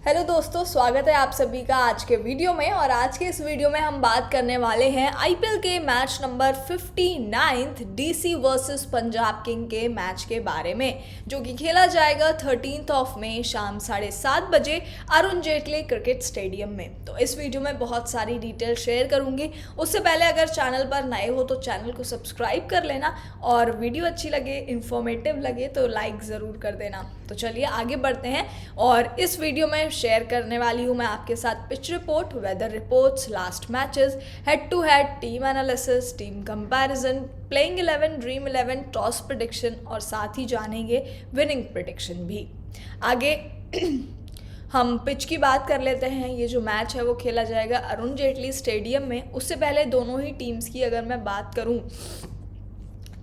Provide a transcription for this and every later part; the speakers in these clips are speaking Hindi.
हेलो दोस्तों, स्वागत है आप सभी का आज के वीडियो में। और आज के इस वीडियो में हम बात करने वाले हैं आईपीएल के match number 59 DC versus Punjab king के मैच के बारे में, जो कि खेला जाएगा 13 मई शाम 7:30 बजे अरुण जेटली क्रिकेट स्टेडियम में। तो इस वीडियो में बहुत सारी डिटेल शेयर करूंगी। उससे पहले अगर चैनल पर नए हो तो चैनल को सब्सक्राइब कर लेना, और वीडियो अच्छी लगे, इंफॉर्मेटिव लगे तो लाइक ज़रूर कर देना। तो चलिए आगे बढ़ते हैं। और इस वीडियो में शेयर करने वाली हूँ मैं आपके साथ pitch report, weather reports, last matches, head to head, team analysis, team comparison, playing 11, dream 11, toss prediction, और साथ ही जानेंगे विनिंग प्रेडिक्शन भी। आगे हम पिच की बात कर लेते हैं। ये जो मैच है वो खेला जाएगा अरुण जेटली स्टेडियम में। उससे पहले दोनों ही टीम्स की अगर मैं बात करूँ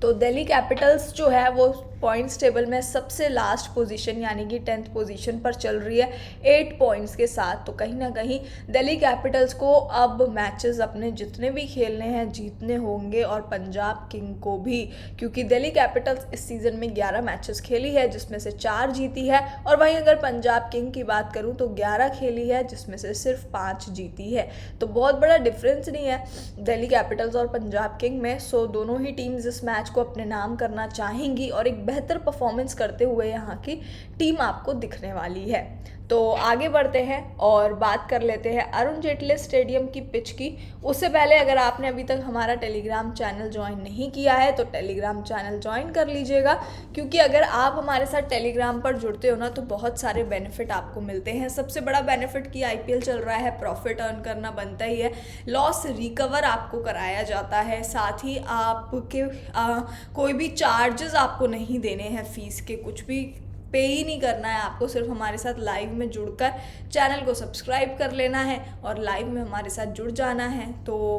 तो दिल्ली कैपिटल्स जो है वो पॉइंट्स टेबल में सबसे लास्ट पोजीशन यानी कि 10th पोजीशन पर चल रही है 8 पॉइंट्स के साथ। तो कहीं ना कहीं दिल्ली कैपिटल्स को अब मैचेस अपने जितने भी खेलने हैं जीतने होंगे, और पंजाब किंग को भी, क्योंकि दिल्ली कैपिटल्स इस सीज़न में 11 मैचेस खेली है जिसमें से 4 जीती है। और वहीं अगर पंजाब किंग की बात करूँ तो 11 खेली है जिसमें से सिर्फ 5 जीती है। तो बहुत बड़ा डिफरेंस नहीं है दिल्ली कैपिटल्स और पंजाब किंग में। सो दोनों ही टीम्स इस मैच को अपने नाम करना चाहेंगी और एक बेहतर परफॉर्मेंस करते हुए यहाँ की टीम आपको दिखने वाली है। तो आगे बढ़ते हैं और बात कर लेते हैं अरुण जेटली स्टेडियम की पिच की। उससे पहले अगर आपने अभी तक हमारा टेलीग्राम चैनल ज्वाइन नहीं किया है तो टेलीग्राम चैनल ज्वाइन कर लीजिएगा, क्योंकि अगर आप हमारे साथ टेलीग्राम पर जुड़ते हो ना तो बहुत सारे बेनिफिट आपको मिलते हैं। सबसे बड़ा बेनिफिट कि आईपीएल चल रहा है, प्रॉफिट अर्न करना बनता ही है, लॉस रिकवर आपको कराया जाता है, साथ ही आपके कोई भी चार्जेस आपको नहीं देने हैं, फीस के कुछ भी पे ही नहीं करना है आपको। सिर्फ हमारे साथ लाइव में जुड़कर चैनल को सब्सक्राइब कर लेना है और लाइव में हमारे साथ जुड़ जाना है, तो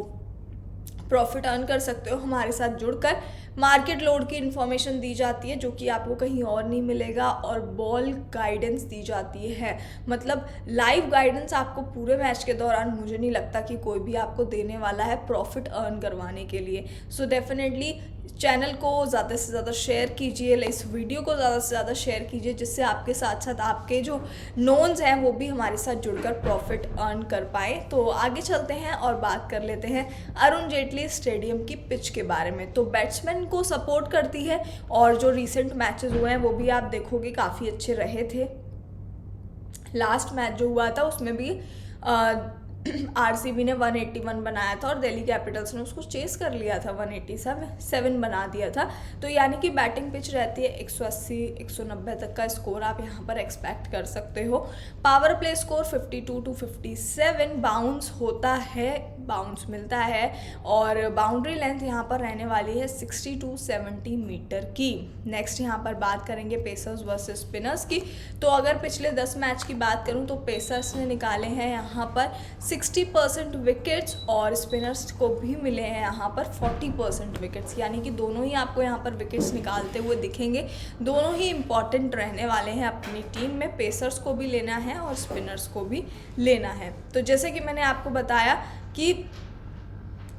प्रॉफिट अर्न कर सकते हो हमारे साथ जुड़कर। मार्केट लोड की इन्फॉर्मेशन दी जाती है जो कि आपको कहीं और नहीं मिलेगा, और बॉल गाइडेंस दी जाती है, मतलब लाइव गाइडेंस आपको पूरे मैच के दौरान मुझे नहीं लगता कि कोई भी आपको देने वाला है प्रॉफिट अर्न करवाने के लिए। सो डेफिनेटली चैनल को ज़्यादा से ज़्यादा शेयर कीजिए, इस वीडियो को ज़्यादा से ज़्यादा शेयर कीजिए, जिससे आपके साथ साथ आपके जो नोन्स हैं वो भी हमारे साथ जुड़कर प्रॉफिट अर्न कर पाए। तो आगे चलते हैं और बात कर लेते हैं अरुण जेटली स्टेडियम की पिच के बारे में। तो बैट्समैन को सपोर्ट करती है, और जो रिसेंट मैचेस हुए हैं वो भी आप देखोगे काफ़ी अच्छे रहे थे। लास्ट मैच जो हुआ था उसमें भी आरसीबी ने 181 बनाया था और दिल्ली कैपिटल्स ने उसको चेस कर लिया था, 187 बना दिया था। तो यानी कि बैटिंग पिच रहती है 180 190 तक का स्कोर आप यहाँ पर एक्सपेक्ट कर सकते हो। Power play score 52 to 57, bounce होता है, बाउंस मिलता है, और बाउंड्री लेंथ यहाँ पर रहने वाली है 60 to 70 मीटर की। नेक्स्ट यहाँ पर बात करेंगे पेसर्स वर्सेस स्पिनर्स की। तो अगर पिछले 10 मैच की बात करूँ तो पेसर्स ने निकाले हैं यहाँ पर 60% विकेट्स, और स्पिनर्स को भी मिले हैं यहाँ पर 40% विकेट्स, यानी कि दोनों ही आपको यहाँ पर विकेट्स निकालते हुए दिखेंगे। दोनों ही इंपॉर्टेंट रहने वाले हैं अपनी टीम में, पेसर्स को भी लेना है और स्पिनर्स को भी लेना है। तो जैसे कि मैंने आपको बताया कि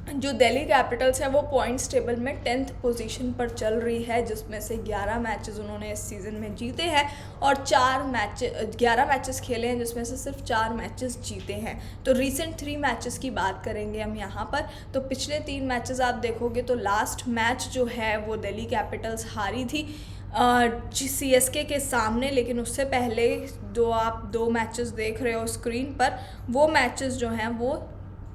जो दिल्ली कैपिटल्स है वो पॉइंट्स टेबल में 10th पोजीशन पर चल रही है, जिसमें से 11 मैचेस उन्होंने इस सीज़न में जीते हैं, और 11 मैचेस खेले हैं जिसमें से सिर्फ 4 मैचेस जीते हैं। तो रीसेंट 3 मैचेस की बात करेंगे हम यहाँ पर। तो पिछले 3 मैचेस आप देखोगे तो लास्ट मैच जो है वो दिल्ली कैपिटल्स हारी थी सीएसके के सामने, लेकिन उससे पहले जो आप 2 मैचेस देख रहे हो स्क्रीन पर, वो मैचेस जो हैं वो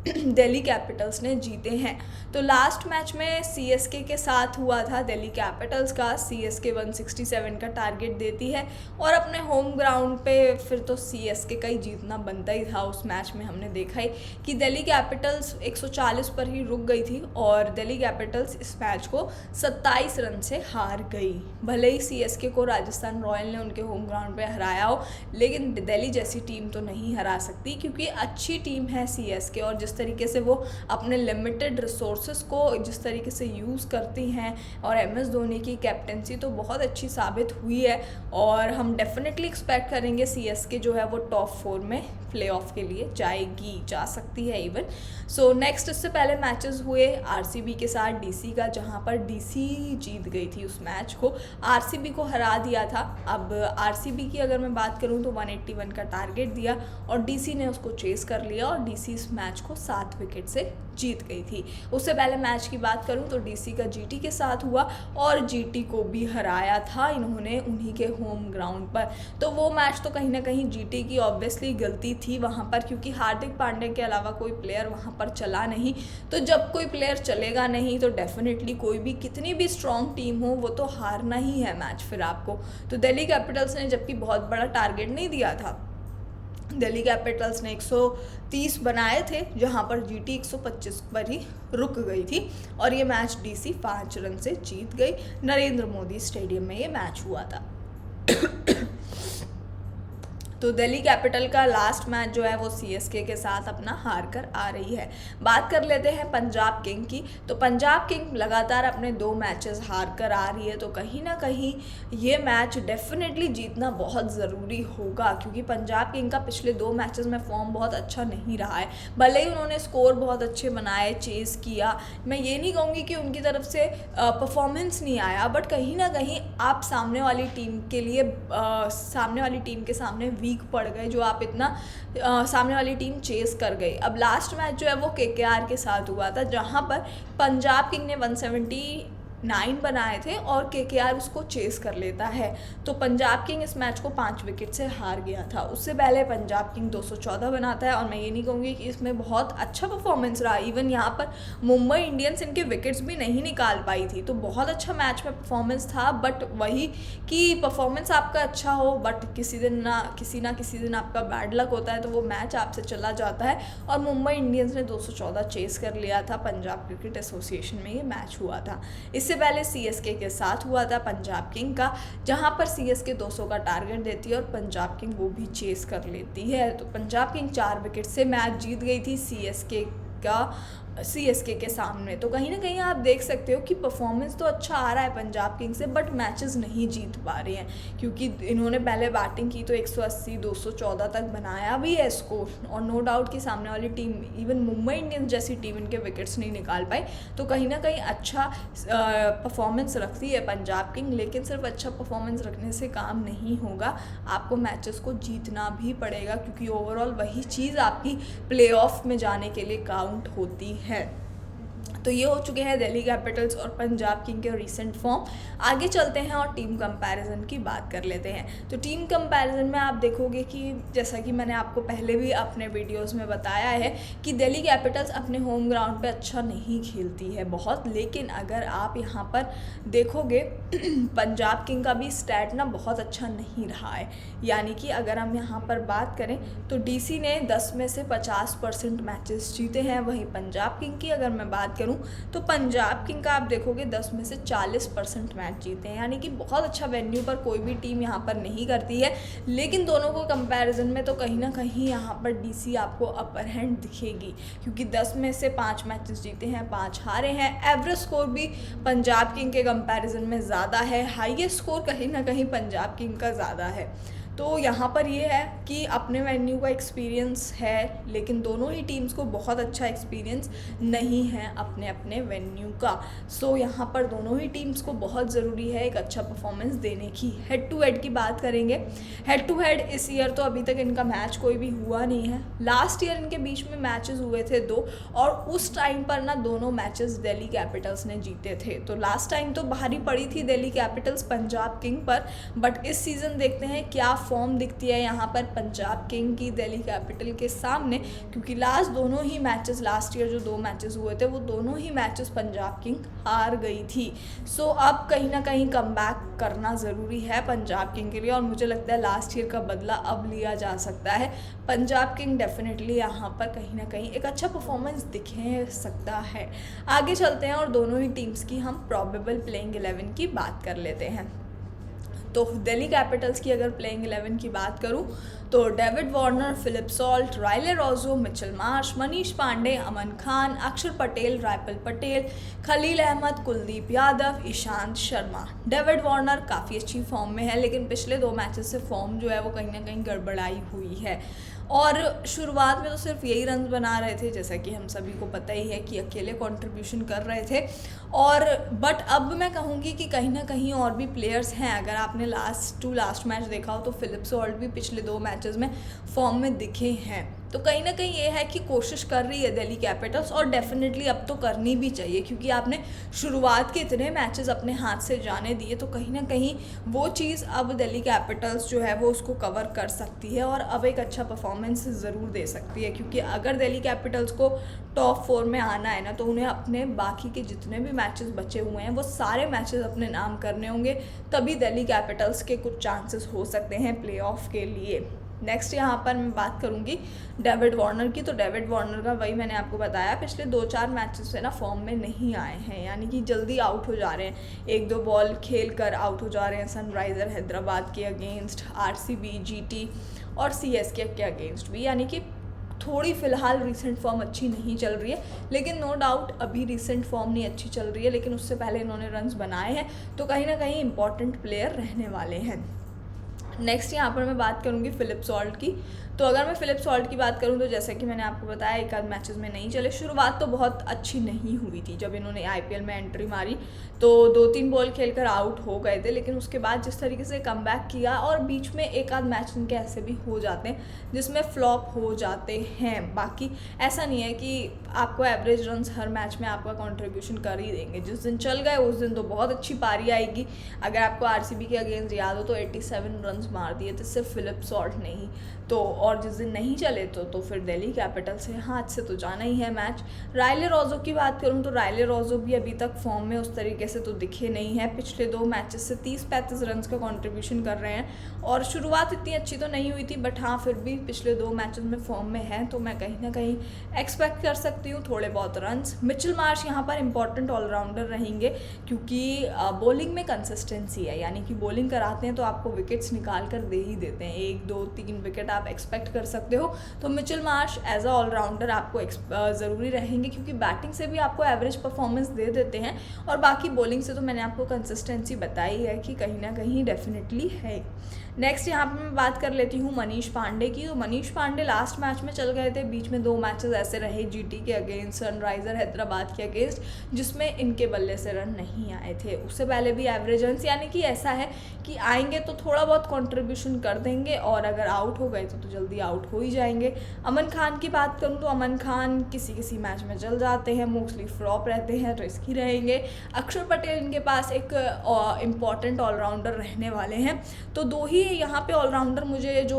दिल्ली कैपिटल्स ने जीते हैं। तो लास्ट मैच में सीएसके के साथ हुआ था दिल्ली कैपिटल्स का, सीएसके 167 का टारगेट देती है, और अपने होम ग्राउंड पे फिर तो सीएसके का ही जीतना बनता ही था। उस मैच में हमने देखा ही कि दिल्ली कैपिटल्स 140 पर ही रुक गई थी, और दिल्ली कैपिटल्स इस मैच को 27 रन से हार गई। भले ही सीएसके को राजस्थान रॉयल ने उनके होम ग्राउंड पे हराया हो, लेकिन दिल्ली जैसी टीम तो नहीं हरा सकती, क्योंकि अच्छी टीम है सीएसके, और जिस जिस तरीके से वो अपने लिमिटेड रिसोर्सेज को जिस तरीके से यूज़ करती हैं, और MS धोनी की कैप्टेंसी तो बहुत अच्छी साबित हुई है, और हम डेफिनेटली एक्सपेक्ट करेंगे CSK जो है वो टॉप 4 में प्लेऑफ के लिए जा सकती है इवन। सो नेक्स्ट, इससे पहले मैचेस हुए RCB के साथ DC का, जहां पर DC जीत गई थी उस मैच को, RCB को हरा दिया था। अब RCB की अगर मैं बात करूं तो 181 का टारगेट दिया और DC ने उसको चेस कर लिया और DC इस मैच को 7 विकेट से जीत गई थी। उससे पहले मैच की बात करूं तो DC का GT के साथ हुआ और GT को भी हराया था इन्होंने उन्हीं के होम ग्राउंड पर। तो वो मैच तो कहीं ना कहीं GT की ऑब्वियसली गलती थी वहाँ पर, क्योंकि हार्दिक पांड्या के अलावा कोई प्लेयर वहाँ पर चला नहीं। तो जब कोई प्लेयर चलेगा नहीं तो डेफिनेटली कोई भी कितनी भी स्ट्रॉन्ग टीम हो वो तो हारना ही है मैच फिर आपको। तो दिल्ली कैपिटल्स ने जबकि बहुत बड़ा टारगेट नहीं दिया था, दिल्ली कैपिटल्स ने 130 बनाए थे, जहां पर GT 125 पर ही रुक गई थी और ये मैच DC 5 रन से जीत गई। नरेंद्र मोदी स्टेडियम में ये मैच हुआ था। तो दिल्ली कैपिटल का लास्ट मैच जो है वो CSK के साथ अपना हार कर आ रही है। बात कर लेते हैं पंजाब किंग की। तो पंजाब किंग लगातार अपने 2 मैचेस हार कर आ रही है, तो कहीं ना कहीं ये मैच डेफिनेटली जीतना बहुत ज़रूरी होगा, क्योंकि पंजाब किंग का पिछले 2 मैचेस में फॉर्म बहुत अच्छा नहीं रहा है। भले ही उन्होंने स्कोर बहुत अच्छे बनाए, चेस किया, मैं ये नहीं कहूँगी कि उनकी तरफ से परफॉर्मेंस नहीं आया, बट कहीं ना कहीं आप सामने वाली टीम के लिए सामने वाली टीम के सामने वीक पड़ गए, जो आप इतना सामने वाली टीम चेस कर गई। अब लास्ट मैच जो है वो KKR के साथ हुआ था, जहां पर पंजाब किंग ने 179 बनाए थे और KKR उसको चेस कर लेता है। तो पंजाब किंग इस मैच को 5 विकेट से हार गया था। उससे पहले पंजाब किंग 214 बनाता है और मैं ये नहीं कहूँगी कि इसमें बहुत अच्छा परफॉर्मेंस रहा। इवन यहाँ पर मुंबई इंडियंस इनके विकेट्स भी नहीं निकाल पाई थी, तो बहुत अच्छा मैच में परफॉर्मेंस था। बट वही कि परफॉर्मेंस आपका अच्छा हो बट किसी ना किसी दिन आपका बैड लक होता है, तो वो मैच आपसे चला जाता है और मुंबई इंडियंस ने 214 चेस कर लिया था। पंजाब क्रिकेट एसोसिएशन में ये मैच हुआ था। इससे पहले CSK के साथ हुआ था पंजाब किंग का, जहां पर CSK 200 का टारगेट देती है और पंजाब किंग वो भी चेस कर लेती है। तो पंजाब किंग 4 विकेट से मैच जीत गई थी CSK के सामने। तो कहीं ना कहीं आप देख सकते हो कि परफॉर्मेंस तो अच्छा आ रहा है पंजाब किंग से, बट मैचेस नहीं जीत पा रहे हैं, क्योंकि इन्होंने पहले बैटिंग की तो 180 214 तक बनाया भी है स्कोर, और नो डाउट कि सामने वाली टीम इवन मुंबई इंडियंस जैसी टीम इनके विकेट्स नहीं निकाल पाई। तो कहीं ना कहीं अच्छा परफॉर्मेंस रखती है पंजाब किंग, लेकिन सिर्फ अच्छा परफॉर्मेंस रखने से काम नहीं होगा, आपको मैचेस को जीतना भी पड़ेगा, क्योंकि ओवरऑल वही चीज़ आपकी प्लेऑफ में जाने के लिए काउंट होती है। तो ये हो चुके हैं दिल्ली कैपिटल्स और पंजाब किंग के रीसेंट फॉर्म। आगे चलते हैं और टीम कंपैरिजन की बात कर लेते हैं। तो टीम कंपैरिजन में आप देखोगे कि जैसा कि मैंने आपको पहले भी अपने वीडियोस में बताया है कि दिल्ली कैपिटल्स अपने होम ग्राउंड पे अच्छा नहीं खेलती है बहुत, लेकिन अगर आप यहाँ पर देखोगे पंजाब किंग का भी स्टैट ना बहुत अच्छा नहीं रहा है। यानी कि अगर हम यहाँ पर बात करें तो DC ने 10 में से 50% मैचेस जीते हैं, वहीं पंजाब किंग की अगर मैं बात करूँ तो पंजाब किंग का आप देखोगे 10 में से 40% मैच जीते हैं, यानी कि बहुत अच्छा वेन्यू पर कोई भी टीम यहाँ पर नहीं करती है। लेकिन दोनों को कंपैरिजन में तो कहीं ना कहीं यहाँ पर DC आपको अपर हैंड दिखेगी, क्योंकि 10 में से 5 मैचेस जीते हैं, 5 हारे हैं। एवरेज स्कोर भी पंजाब किंग के कंपैरिजन में ज़्यादा है, हाईएस्ट स्कोर कहीं ना कहीं पंजाब किंग का ज़्यादा है। तो यहाँ पर ये है कि अपने वेन्यू का एक्सपीरियंस है, लेकिन दोनों ही टीम्स को बहुत अच्छा एक्सपीरियंस नहीं है अपने अपने वेन्यू का। सो यहाँ पर दोनों ही टीम्स को बहुत ज़रूरी है एक अच्छा परफॉर्मेंस देने की। हेड टू हेड की बात करेंगे, हेड टू हेड इस ईयर तो अभी तक इनका मैच कोई भी हुआ नहीं है। लास्ट ईयर इनके बीच में मैचेस हुए थे 2, और उस टाइम पर ना दोनों मैचेस दिल्ली कैपिटल्स ने जीते थे। तो लास्ट टाइम तो भारी पड़ी थी दिल्ली कैपिटल्स पंजाब किंग पर, बट इस सीज़न देखते हैं क्या फॉर्म दिखती है यहाँ पर पंजाब किंग की दिल्ली कैपिटल के सामने, क्योंकि दोनों ही मैचेस लास्ट ईयर जो 2 मैचेस हुए थे वो दोनों ही मैचेस पंजाब किंग हार गई थी। सो अब कहीं ना कहीं कमबैक करना ज़रूरी है पंजाब किंग के लिए, और मुझे लगता है लास्ट ईयर का बदला अब लिया जा सकता है। पंजाब किंग डेफिनेटली यहाँ पर कहीं ना कहीं एक अच्छा परफॉर्मेंस दिखे सकता है। आगे चलते हैं और दोनों ही टीम्स की हम प्रॉबेबल प्लेइंग 11 की बात कर लेते हैं। तो दिल्ली कैपिटल्स की अगर प्लेइंग 11 की बात करूं तो David Warner, Philip Salt, Rilee Rossouw, Mitchell Marsh, Manish Pandey, Aman Khan, Axar Patel, Ripal Patel, Khaleel Ahmed, Kuldeep Yadav, Ishant Sharma. David Warner काफ़ी अच्छी फॉर्म में है, लेकिन पिछले 2 मैचेस से फॉर्म जो है वो कहीं ना कहीं गड़बड़ाई हुई है और शुरुआत में तो सिर्फ यही रन बना रहे थे, जैसा कि हम सभी को पता ही है कि अकेले कंट्रीब्यूशन कर रहे थे। और बट अब मैं कहूँगी कि कहीं ना कहीं और भी प्लेयर्स हैं। अगर आपने लास्ट मैच देखा हो तो फिलिप सॉल्ट भी पिछले 2 मैचेस में फॉर्म में दिखे हैं। तो कहीं ना कहीं ये है कि कोशिश कर रही है दिल्ली कैपिटल्स, और डेफिनेटली अब तो करनी भी चाहिए, क्योंकि आपने शुरुआत के इतने मैचेस अपने हाथ से जाने दिए, तो कहीं ना कहीं वो चीज़ अब दिल्ली कैपिटल्स जो है वो उसको कवर कर सकती है और अब एक अच्छा परफॉर्मेंस ज़रूर दे सकती है। क्योंकि अगर दिल्ली कैपिटल्स को टॉप 4 में आना है ना, तो उन्हें अपने बाकी के जितने भी मैचेस बचे हुए हैं वो सारे मैचेस अपने नाम करने होंगे, तभी दिल्ली कैपिटल्स के कुछ चांसेस हो सकते हैं प्लेऑफ के लिए। नेक्स्ट यहाँ पर मैं बात करूँगी डेविड वार्नर की। तो डेविड वार्नर का वही मैंने आपको बताया, पिछले 2-4 मैचेस से ना फॉर्म में नहीं आए हैं, यानी कि जल्दी आउट हो जा रहे हैं, 1-2 बॉल खेल कर आउट हो जा रहे हैं सनराइज़र हैदराबाद के अगेंस्ट, आरसीबी, जीटी और सीएसके के अगेंस्ट भी। यानी कि थोड़ी फ़िलहाल रीसेंट फॉर्म अच्छी नहीं चल रही है, लेकिन नो डाउट अभी रीसेंट फॉर्म नहीं अच्छी चल रही है, लेकिन उससे पहले इन्होंने रन्स बनाए हैं, तो कहीं ना कहीं इंपॉर्टेंट प्लेयर रहने वाले हैं। नेक्स्ट यहाँ पर मैं बात करूँगी फिलिप सॉल्ट की। तो अगर मैं फिलिप सॉल्ट की बात करूँ तो जैसा कि मैंने आपको बताया, एक आध मैचेस में नहीं चले। शुरुआत तो बहुत अच्छी नहीं हुई थी, जब इन्होंने आईपीएल में एंट्री मारी तो 2-3 बॉल खेलकर आउट हो गए थे, लेकिन उसके बाद जिस तरीके से कमबैक किया, और बीच में एक आध मैच इनके ऐसे भी हो जाते हैं जिसमें फ्लॉप हो जाते हैं। बाकी ऐसा नहीं है कि आपको एवरेज रन्स हर मैच में आपका कंट्रीब्यूशन कर ही देंगे। जिस दिन चल गए उस दिन तो बहुत अच्छी पारी आएगी। अगर आपको आरसीबी के अगेंस्ट याद हो तो 87 रन्स मार दिए थे सिर्फ फिलिप सॉल्ट ने ही। तो और जिस दिन नहीं चले तो फिर दिल्ली कैपिटल से हाथ से तो जाना ही है मैच। राइले रोजो की बात करूं तो राइले रोजो भी अभी तक फॉर्म में उस तरीके से तो दिखे नहीं है। पिछले 2 मैचेस से 30-35 रन्स का कंट्रीब्यूशन कर रहे हैं, और शुरुआत इतनी अच्छी तो नहीं हुई थी, बट हाँ फिर भी पिछले 2 मैचेस में फॉर्म में है, तो मैं कहीं ना कहीं एक्सपेक्ट कर सकती हूँ थोड़े बहुत रन्स। मिचेल मार्श यहाँ पर इंपॉर्टेंट ऑलराउंडर रहेंगे, क्योंकि बॉलिंग में कंसिस्टेंसी है, यानी कि बॉलिंग कराते हैं तो आपको विकेट्स निकाल कर दे ही देते हैं, 1-2-3 विकेट आप एक्सपेक्ट कर सकते हो। तो Mitchell Marsh as a allrounder आपको ज़रूरी रहेंगे, क्योंकि बैटिंग से भी आपको एवरेज परफॉर्मेंस दे देते हैं, और बाकी बॉलिंग से तो मैंने आपको कंसिस्टेंसी बताई है कि कहीं ना कहीं डेफिनेटली है। नेक्स्ट यहाँ पर मैं बात कर लेती हूँ मनीष पांडे की। तो मनीष पांडे लास्ट मैच में चल गए थे, बीच में 2 मैचेस ऐसे रहे जीटी के अगेंस्ट, सनराइज़र हैदराबाद के अगेंस्ट, जिसमें इनके बल्ले से रन नहीं आए थे। उससे पहले भी एवरेज रन, यानी कि ऐसा है कि आएंगे तो थोड़ा बहुत कंट्रीब्यूशन कर देंगे, और अगर आउट हो गए तो जल्दी आउट हो ही जाएंगे। अमन खान की बात करूँ तो अमन खान किसी मैच में चल जाते हैं, मोस्टली फ्लॉप रहते हैं, रिस्की रहेंगे। अक्षर पटेल इनके पास एक इम्पॉर्टेंट ऑलराउंडर रहने वाले हैं। तो 2 ही यहाँ पे ऑलराउंडर मुझे जो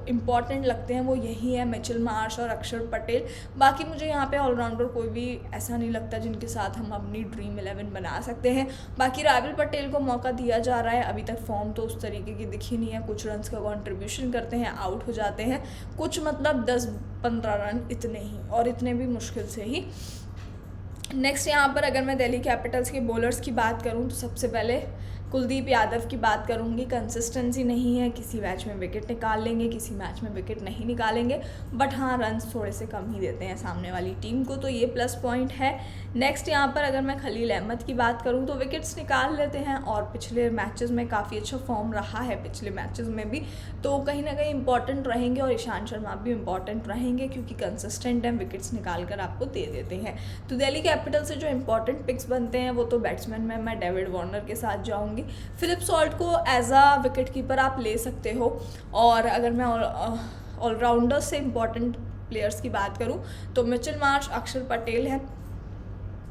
इम्पॉर्टेंट लगते हैं वो यही है, मिचेल मार्श और अक्षर पटेल। बाकी मुझे यहाँ पे ऑलराउंडर कोई भी ऐसा नहीं लगता जिनके साथ हम अपनी ड्रीम 11 बना सकते हैं। बाकी रायपल पटेल को मौका दिया जा रहा है, अभी तक फॉर्म तो उस तरीके की दिखी नहीं है, कुछ रन्स का कंट्रीब्यूशन करते हैं, आउट हो जाते हैं, कुछ मतलब 10-15 रन इतने ही, और इतने भी मुश्किल से ही। नेक्स्ट यहाँ पर अगर मैं दिल्ली कैपिटल्स के बॉलर्स की बात करूँ तो सबसे पहले कुलदीप यादव की बात करूँगी। कंसिस्टेंसी नहीं है, किसी मैच में विकेट निकाल लेंगे, किसी मैच में विकेट नहीं निकालेंगे, बट हाँ रन्स थोड़े से कम ही देते हैं सामने वाली टीम को, तो ये प्लस पॉइंट है। नेक्स्ट यहाँ पर अगर मैं खलील अहमद की बात करूँ तो विकेट्स निकाल लेते हैं, और पिछले मैचेस में काफ़ी अच्छा फॉर्म रहा है पिछले मैचेस में भी, तो कहीं ना कहीं इंपॉर्टेंट रहेंगे, और ईशांत शर्मा भी इंपॉर्टेंट रहेंगे क्योंकि कंसिस्टेंट हैं, विकेट्स निकाल कर आपको दे देते हैं। तो दिल्ली कैपिटल से जो इंपॉर्टेंट पिक्स बनते हैं वो तो बैट्समैन में मैं डेविड वार्नर के साथ जाऊँगी। फिलिप सॉल्ट को एज अ विकेट कीपर आप ले सकते हो, और अगर मैं ऑलराउंडर से इंपॉर्टेंट प्लेयर्स की बात करूं तो मिचेल मार्श, अक्षर पटेल है।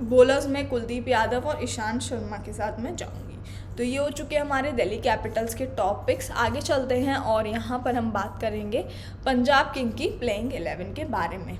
बॉलर्स में कुलदीप यादव और ईशांत शर्मा के साथ मैं जाऊंगी। तो ये हो चुके हमारे दिल्ली कैपिटल्स के टॉप पिक्स। आगे चलते हैं और यहाँ पर हम बात करेंगे पंजाब किंग की प्लेइंग 11 के बारे में।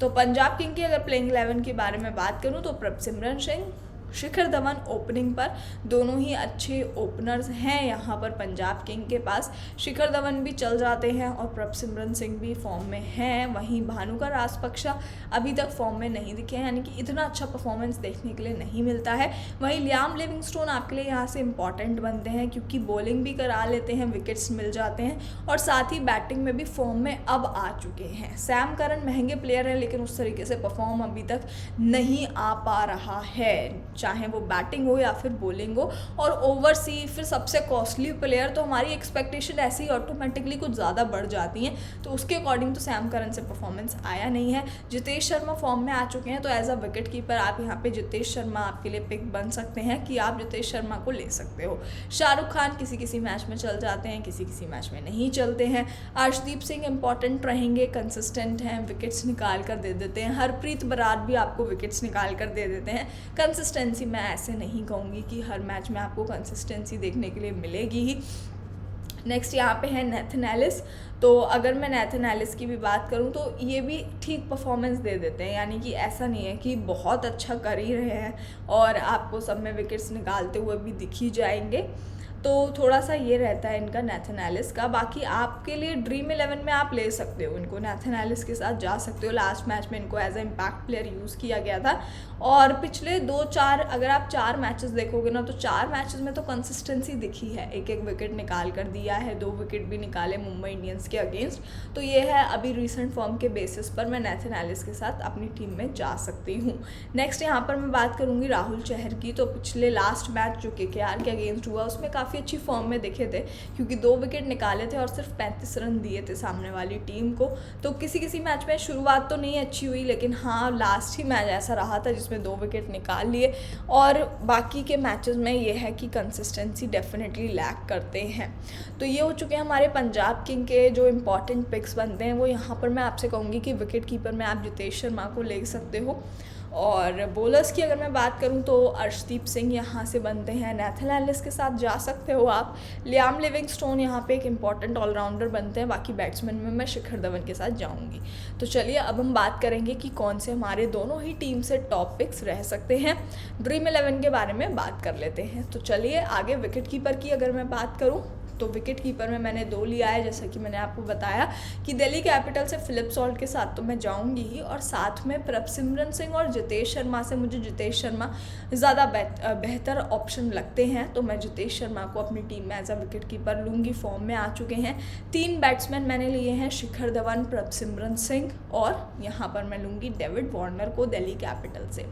तो पंजाब किंग की अगर प्लेइंग 11 के बारे में बात करूँ तो प्रभसिमरन सिंह, शिखर धवन ओपनिंग पर, दोनों ही अच्छे ओपनर्स हैं यहाँ पर पंजाब किंग के पास। शिखर धवन भी चल जाते हैं और प्रभसिमरन सिंह भी फॉर्म में हैं। वहीं भानुका राजपक्षा अभी तक फॉर्म में नहीं दिखे हैं, यानी कि इतना अच्छा परफॉर्मेंस देखने के लिए नहीं मिलता है। वहीं लियाम लिविंगस्टोन आपके लिए यहाँ से इंपॉर्टेंट बनते हैं क्योंकि बॉलिंग भी करा लेते हैं, विकेट्स मिल जाते हैं और साथ ही बैटिंग में भी फॉर्म में अब आ चुके हैं। सैम करन महंगे प्लेयर हैं लेकिन उस तरीके से परफॉर्म अभी तक नहीं आ पा रहा है, चाहे वो बैटिंग हो या फिर बॉलिंग हो। और ओवरसी फिर सबसे कॉस्टली प्लेयर, तो हमारी एक्सपेक्टेशन ऐसे ही ऑटोमेटिकली कुछ ज़्यादा बढ़ जाती हैं, तो उसके अकॉर्डिंग तो सैम करन से परफॉर्मेंस आया नहीं है। जितेश शर्मा फॉर्म में आ चुके हैं, तो एज अ विकेट कीपर आप यहाँ पे जितेश शर्मा आपके लिए पिक बन सकते हैं कि आप जितेश शर्मा को ले सकते हो। शाहरुख खान किसी किसी मैच में चल जाते हैं, किसी किसी मैच में नहीं चलते हैं। अर्शदीप सिंह इंपॉर्टेंट रहेंगे, कंसिस्टेंट हैं, विकेट्स निकाल कर दे देते हैं। हरप्रीत बरार भी आपको विकेट्स निकाल कर दे देते हैं। कंसिस्टेंसी मैं ऐसे नहीं कहूँगी कि हर मैच में आपको कंसिस्टेंसी देखने के लिए मिलेगी ही। नेक्स्ट यहाँ पे है नेथन एलिस। तो अगर मैं नेथन एलिस की भी बात करूँ तो ये भी ठीक परफॉर्मेंस दे देते हैं, यानी कि ऐसा नहीं है कि बहुत अच्छा कर ही रहे हैं और आपको सब में विकेट्स निकालते हुए भी दिख ही जाएंगे। तो थोड़ा सा ये रहता है इनका नेथन एलिस का। बाकी आपके लिए ड्रीम 11 में आप ले सकते हो इनको, नेथन एलिस के साथ जा सकते हो। लास्ट मैच में इनको as a impact player use किया गया था और पिछले 2-4 अगर आप 4 मैचेस देखोगे ना, तो 4 मैचेस में तो कंसिस्टेंसी दिखी है। एक विकेट निकाल कर दिया है, 2 विकेट भी निकाले मुंबई इंडियंस के अगेंस्ट। तो ये है अभी रिसेंट फॉर्म के बेसिस पर मैं नेथन एलिस के साथ अपनी टीम में जा सकती हूँ। नेक्स्ट यहाँ पर मैं बात करूँगी राहुल चहर की। तो पिछले लास्ट मैच जो KKR के अगेंस्ट हुआ उसमें काफ़ी अच्छी फॉर्म में दिखे थे क्योंकि 2 विकेट निकाले थे और सिर्फ 35 रन दिए थे सामने वाली टीम को। तो किसी किसी मैच में शुरुआत तो नहीं अच्छी हुई, लेकिन हाँ लास्ट ही मैच ऐसा रहा था जिसमें 2 विकेट निकाल लिए। और बाकी के मैचेस में ये है कि कंसिस्टेंसी डेफिनेटली लैक करते हैं। तो ये हो चुके हैं हमारे पंजाब किंग के जो इंपॉर्टेंट पिक्स बनते हैं। वो यहाँ पर मैं आपसे कहूँगी कि विकेट कीपर में आप जितेश शर्मा को ले सकते हो। और बॉलर्स की अगर मैं बात करूं तो अर्शदीप सिंह यहाँ से बनते हैं, नेथन एलिस के साथ जा सकते हो आप। लियाम लिविंगस्टोन यहाँ पे एक इम्पॉर्टेंट ऑलराउंडर बनते हैं। बाकी बैट्समैन में मैं शिखर धवन के साथ जाऊंगी। तो चलिए अब हम बात करेंगे कि कौन से हमारे दोनों ही टीम से टॉप पिक्स रह सकते हैं। ड्रीम 11 के बारे में बात कर लेते हैं। तो चलिए आगे विकेट कीपर की अगर मैं बात करूँ तो विकेट कीपर में मैंने 2 लिया है, जैसा कि मैंने आपको बताया कि दिल्ली कैपिटल से फिलिप सॉल्ट के साथ तो मैं जाऊंगी ही, और साथ में प्रभसिमरन सिंह और जितेश शर्मा से मुझे जितेश शर्मा ज़्यादा बेहतर ऑप्शन लगते हैं। तो मैं जितेश शर्मा को अपनी टीम में एज अ विकेट कीपर लूँगी। फॉर्म में आ चुके हैं। 3 बैट्समैन मैंने लिए हैं, शिखर धवन, प्रभसिमरन सिंह और यहाँ पर मैं लूँगी डेविड वार्नर को दिल्ली कैपिटल से।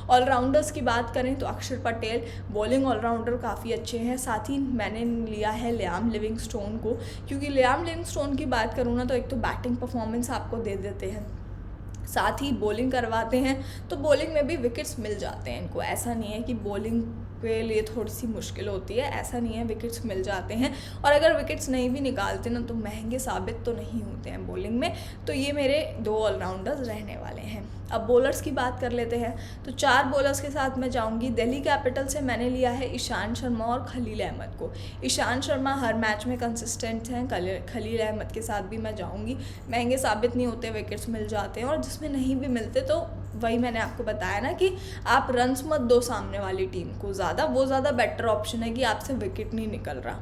ऑलराउंडर्स की बात करें तो अक्षर पटेल बॉलिंग ऑलराउंडर काफ़ी अच्छे हैं। साथ ही मैंने लिया है लियाम लिविंगस्टोन को, क्योंकि लियाम लिविंगस्टोन की बात करूँ ना तो एक तो बैटिंग परफॉर्मेंस आपको दे देते हैं, साथ ही बॉलिंग करवाते हैं, तो बॉलिंग में भी विकेट्स मिल जाते हैं इनको। ऐसा नहीं है कि बॉलिंग के लिए थोड़ी सी मुश्किल होती है, ऐसा नहीं है, विकेट्स मिल जाते हैं। और अगर विकेट्स नहीं भी निकालते ना तो महंगे साबित तो नहीं होते हैं बॉलिंग में। तो ये मेरे 2 ऑलराउंडर्स रहने वाले हैं। अब बॉलर्स की बात कर लेते हैं। तो 4 बॉलर्स के साथ मैं जाऊंगी। दिल्ली कैपिटल से मैंने लिया है ईशान शर्मा और खलील अहमद को। ईशान शर्मा हर मैच में कंसिस्टेंट हैं, खलील अहमद के साथ भी मैं जाऊंगी। महंगे साबित नहीं होते, विकेट्स मिल जाते हैं, और जिसमें नहीं भी मिलते तो वही मैंने आपको बताया ना कि आप रन्स मत दो सामने वाली टीम को ज़्यादा, वो ज़्यादा बेटर ऑप्शन है कि आपसे विकेट नहीं निकल रहा।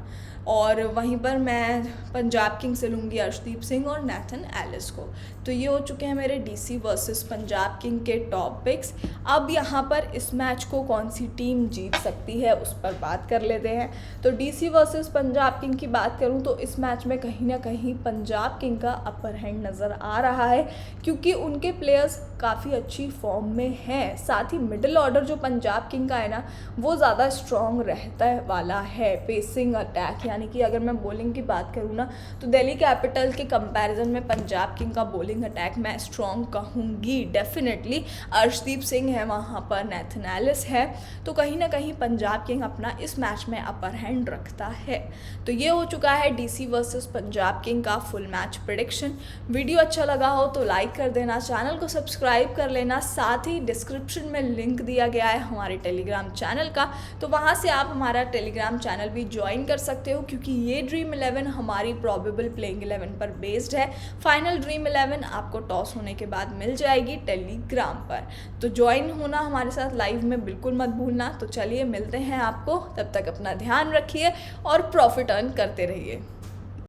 और वहीं पर मैं पंजाब किंग से लूँगी अर्शदीप सिंह और नेथन एलिस को। तो ये हो चुके हैं मेरे DC वर्सेस पंजाब किंग के टॉप पिक्स। अब यहाँ पर इस मैच को कौन सी टीम जीत सकती है उस पर बात कर लेते हैं। तो DC वर्सेस पंजाब किंग की बात करूँ तो इस मैच में कहीं ना कहीं पंजाब किंग का अपर हैंड नज़र आ रहा है, क्योंकि उनके प्लेयर्स काफ़ी अच्छी फॉर्म में हैं। साथ ही मिडिल ऑर्डर जो पंजाब किंग का है ना, वो ज़्यादा स्ट्रॉन्ग रहता वाला है। पेसिंग अटैक, यानी कि अगर मैं बॉलिंग की बात करूँ ना तो दिल्ली कैपिटल के कंपैरिजन में पंजाब किंग का बॉलिंग अटैक मैं स्ट्रॉन्ग कहूँगी डेफिनेटली। अर्शदीप सिंह है वहाँ पर, नेथन एलिस है, तो कहीं ना कहीं पंजाब किंग अपना इस मैच में अपर हैंड रखता है। तो ये हो चुका है DC वर्सेस पंजाब किंग का फुल मैच प्रेडिक्शन। वीडियो अच्छा लगा हो तो लाइक कर देना, चैनल को सब्सक्राइब कर लेना। साथ ही डिस्क्रिप्शन में लिंक दिया गया है हमारे टेलीग्राम चैनल का, तो वहाँ से आप हमारा टेलीग्राम चैनल भी ज्वाइन कर सकते हो। क्यों? क्योंकि ये ड्रीम 11 हमारी प्रॉबेबल प्लेइंग 11 पर बेस्ड है। फाइनल ड्रीम 11 आपको टॉस होने के बाद मिल जाएगी टेलीग्राम पर। तो ज्वाइन होना हमारे साथ लाइव में बिल्कुल मत भूलना। तो चलिए मिलते हैं आपको, तब तक अपना ध्यान रखिए और प्रॉफिट अर्न करते रहिए।